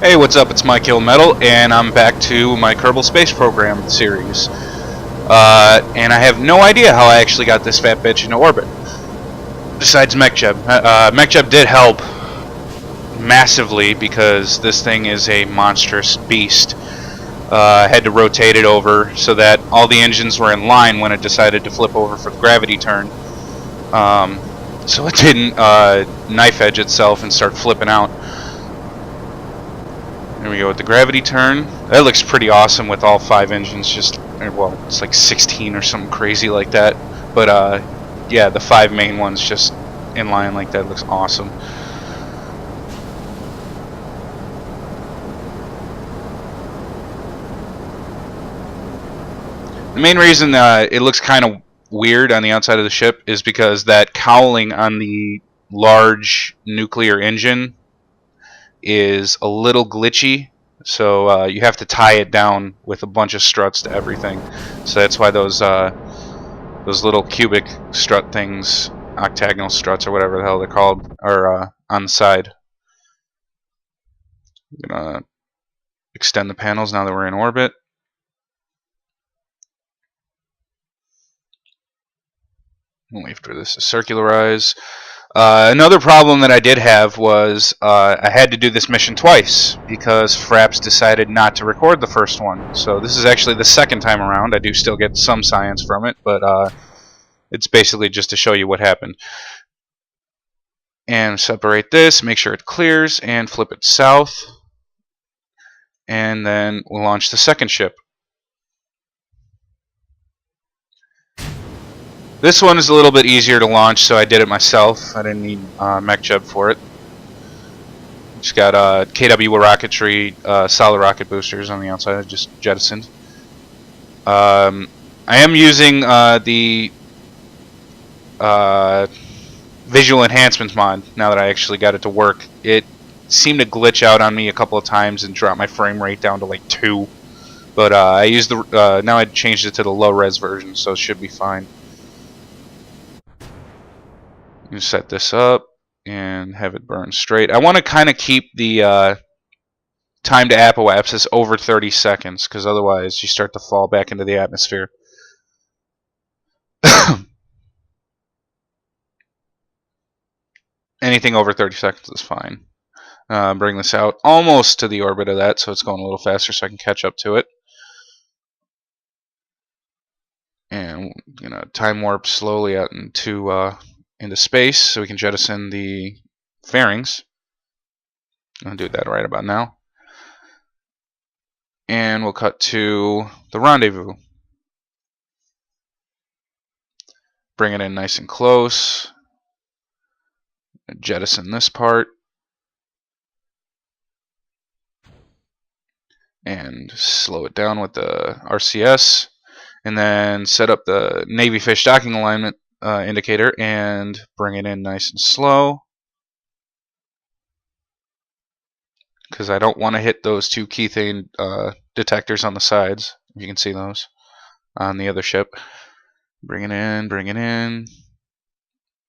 Hey, what's up? It's Mykill Metal, and I'm back to my Kerbal Space Program series. And I have no idea how I actually got this fat bitch into orbit. Besides MechJeb. MechJeb did help massively because this thing is a monstrous beast. I had to rotate it over so that all the engines were in line when it decided to flip over for the gravity turn. So it didn't knife edge itself and start flipping out. There we go with the gravity turn. That looks pretty awesome with all 5 engines. Just, well, it's like 16 or something crazy like that. But yeah, the 5 main ones just in line like that looks awesome. The main reason it looks kind of weird on the outside of the ship is because that cowling on the large nuclear engine is a little glitchy, so you have to tie it down with a bunch of struts to everything. So that's why those little cubic strut things, octagonal struts or whatever the hell they're called, are on the side. I'm gonna extend the panels now that we're in orbit. We'll wait for this to circularize. Another problem that I did have was I had to do this mission twice because Fraps decided not to record the first one. So this is actually the second time around. I do still get some science from it, but it's basically just to show you what happened. And separate this, make sure it clears, and flip it south. And then we'll launch the second ship. This one is a little bit easier to launch, so I did it myself. I didn't need MechJeb for it. Just got KW Rocketry solid rocket boosters on the outside. I just jettisoned. I am using the visual enhancements mod now that I actually got it to work. It seemed to glitch out on me a couple of times and drop my frame rate down to like 2. But I used the now I changed it to the low res version, so it should be fine. You set this up and have it burn straight. I want to kind of keep the time to apoapsis over 30 seconds, because otherwise you start to fall back into the atmosphere. Anything over 30 seconds is fine. Bring this out almost to the orbit of that, so it's going a little faster so I can catch up to it. And time warp slowly out into space so we can jettison the fairings. I'll do that right about now. And we'll cut to the rendezvous. Bring it in nice and close. Jettison this part. And slow it down with the RCS. And then set up the NavyFish docking alignment indicator and bring it in nice and slow. Because I don't want to hit those 2 Kethane detectors on the sides. You can see those on the other ship. Bring it in,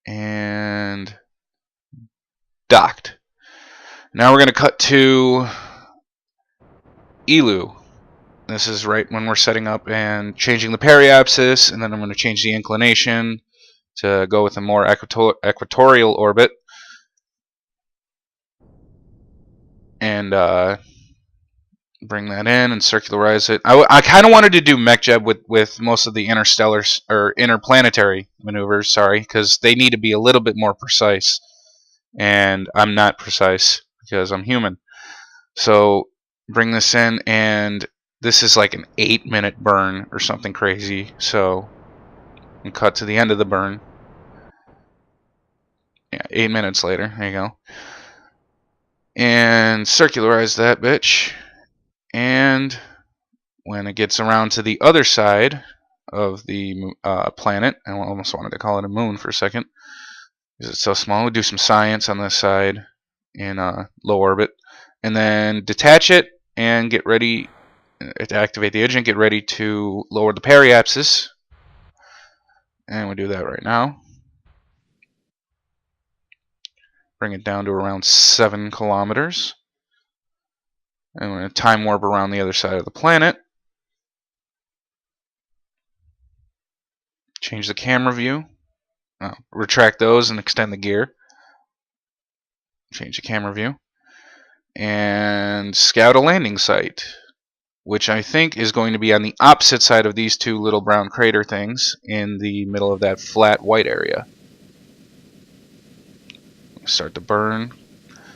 and docked. Now we're going to cut to Eeloo. This is right when we're setting up and changing the periapsis, and then I'm going to change the inclination to go with a more equatorial orbit. And bring that in and circularize it. I kind of wanted to do MechJeb with most of the interstellar or interplanetary maneuvers, sorry, because they need to be a little bit more precise. And I'm not precise because I'm human. So bring this in, and this is like an 8-minute burn or something crazy. So we cut to the end of the burn. Yeah, 8 minutes later. There you go. And circularize that bitch. And when it gets around to the other side of the planet, I almost wanted to call it a moon for a second because it's so small, we'll do some science on this side in low orbit, and then detach it and get ready to activate the engine, get ready to lower the periapsis, and we'll do that right now. Bring it down to around 7 kilometers. And we're going to time warp around the other side of the planet. Change the camera view. Retract those and extend the gear. Change the camera view. And scout a landing site, which I think is going to be on the opposite side of these two little brown crater things in the middle of that flat white area. Start the burn.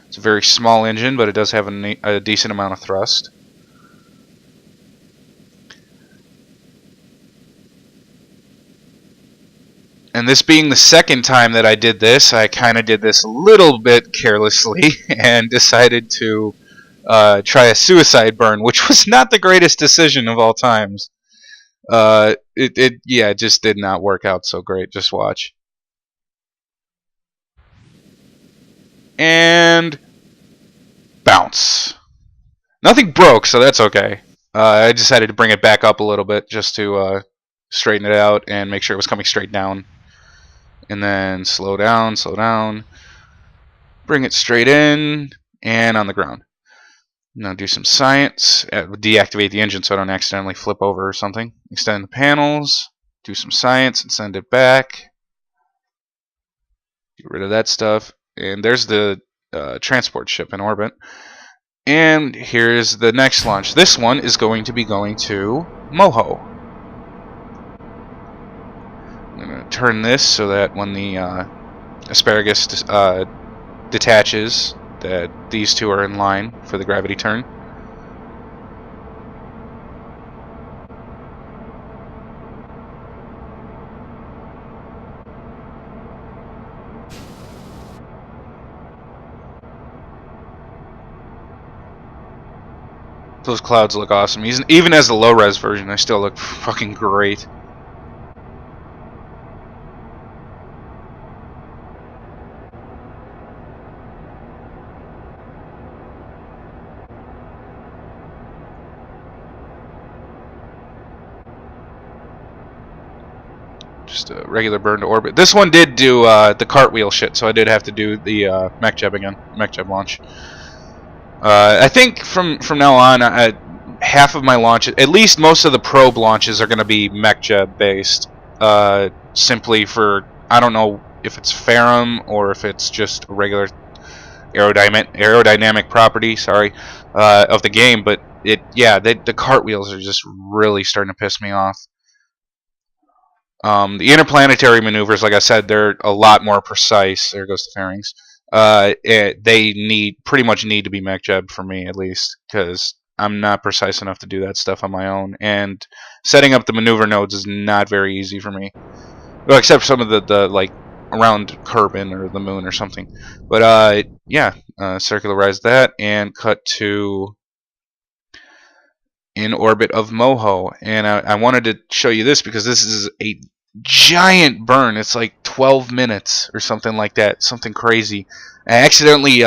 It's a very small engine, but it does have a decent amount of thrust. And this being the second time that I did this, I kind of did this a little bit carelessly and decided to try a suicide burn, which was not the greatest decision of all times. It just did not work out so great. Just watch. And bounce. Nothing broke, so that's okay. I decided to bring it back up a little bit just to straighten it out and make sure it was coming straight down. And then slow down, bring it straight in, and on the ground. Now do some science, deactivate the engine so I don't accidentally flip over or something. Extend the panels, do some science and send it back. Get rid of that stuff. And there's the transport ship in orbit. And here's the next launch. This one is going to be going to Moho. I'm going to turn this so that when the asparagus detaches, that these two are in line for the gravity turn. Those clouds look awesome. Even as the low-res version, they still look fucking great. Just a regular burn to orbit. This one did do the cartwheel shit, so I did have to do the MechJeb again. MechJeb launch. I think from now on, half of my launches, at least most of the probe launches, are going to be MechJeb based. Simply for, I don't know if it's Ferram or if it's just a regular aerodynamic property, of the game. But the cartwheels are just really starting to piss me off. The interplanetary maneuvers, like I said, they're a lot more precise. There goes the fairings. They pretty much need to be MechJeb for me, at least, because I'm not precise enough to do that stuff on my own. And setting up the maneuver nodes is not very easy for me. Well, except for some of the like around Kerbin or the moon or something. But circularize that and cut to in orbit of Moho. And I wanted to show you this because this is a giant burn. It's like 12 minutes or something like that, something crazy. I accidentally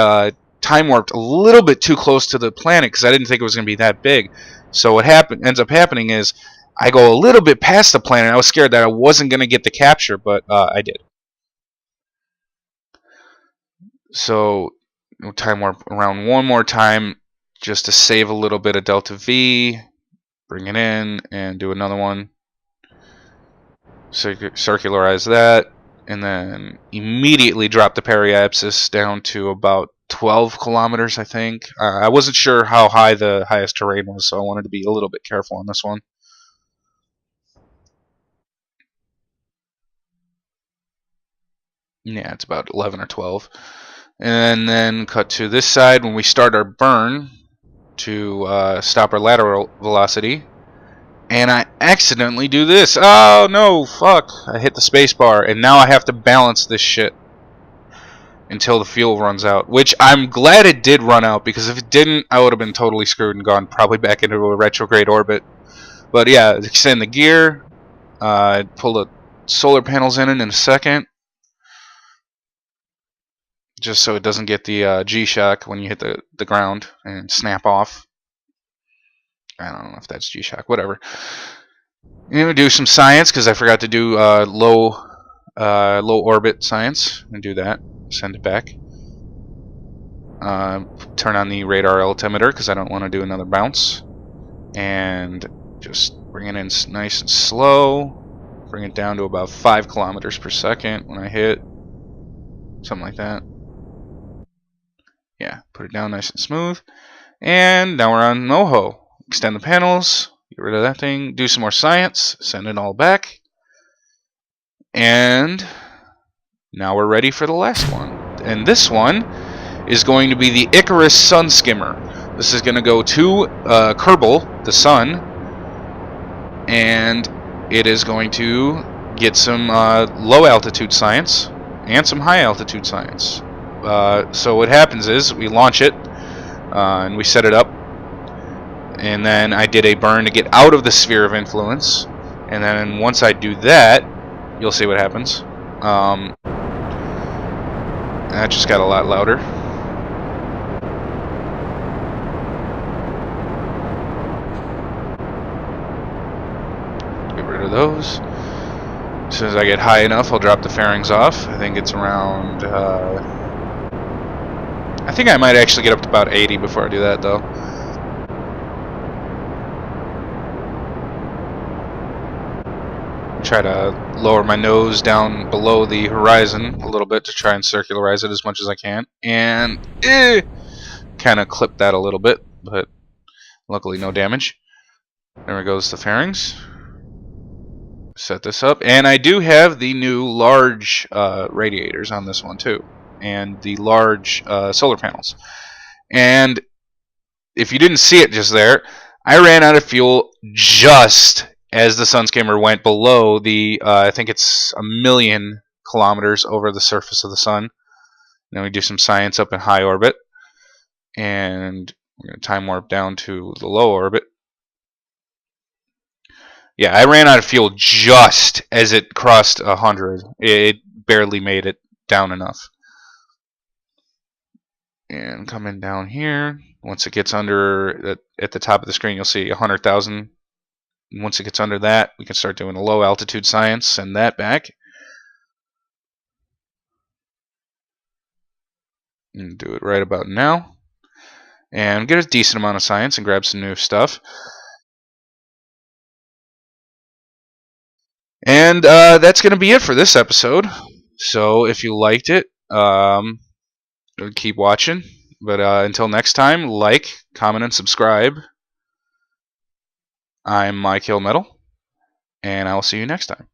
time warped a little bit too close to the planet because I didn't think it was going to be that big. So what ends up happening is I go a little bit past the planet. I was scared that I wasn't going to get the capture, but I did. So we'll time warp around one more time just to save a little bit of delta V. Bring it in and do another one. Circularize that, and then immediately drop the periapsis down to about 12 kilometers, I think. I wasn't sure how high the highest terrain was, so I wanted to be a little bit careful on this one. Yeah, it's about 11 or 12. And then cut to this side when we start our burn to stop our lateral velocity. And I accidentally do this. Oh no, fuck. I hit the space bar, and now I have to balance this shit until the fuel runs out. Which I'm glad it did run out, because if it didn't, I would have been totally screwed and gone probably back into a retrograde orbit. But yeah, extend the gear. Pull the solar panels in a second. Just so it doesn't get the G-shock when you hit the ground and snap off. I don't know if that's G-shock, whatever. I'm going to do some science because I forgot to do low orbit science. I'm going to do that. Send it back. Turn on the radar altimeter because I don't want to do another bounce. And just bring it in nice and slow. Bring it down to about 5 kilometers per second when I hit. Something like that. Yeah, put it down nice and smooth. And now we're on Moho. Extend the panels. Get rid of that thing. Do some more science. Send it all back. And now we're ready for the last one. And this one is going to be the Icarus Sun Skimmer. This is going to go to Kerbal, the sun, and it is going to get some low altitude science and some high altitude science. So what happens is we launch it and we set it up, and then I did a burn to get out of the sphere of influence, and then once I do that, you'll see what happens. That just got a lot louder. Get rid of those. As soon as I get high enough, I'll drop the fairings off. I think it's around... I think I might actually get up to about 80 before I do that, though. Try to lower my nose down below the horizon a little bit to try and circularize it as much as I can. And kind of clip that a little bit, but luckily no damage. There goes the fairings. Set this up, and I do have the new large radiators on this one too, and the large solar panels. And if you didn't see it just there, I ran out of fuel just as the sun skimmer went below the I think it's 1,000,000 kilometers over the surface of the sun. Then we do some science up in high orbit, and we're going to time warp down to the low orbit. Yeah, I ran out of fuel just as it crossed 100. It barely made it down enough. And coming down here, once it gets under, at the top of the screen, you'll see 100,000. Once it gets under that, we can start doing a low altitude science. Send that back. And do it right about now. And get a decent amount of science and grab some new stuff. And that's going to be it for this episode. So if you liked it, keep watching. But until next time, like, comment, and subscribe. I'm Mykill, and I will see you next time.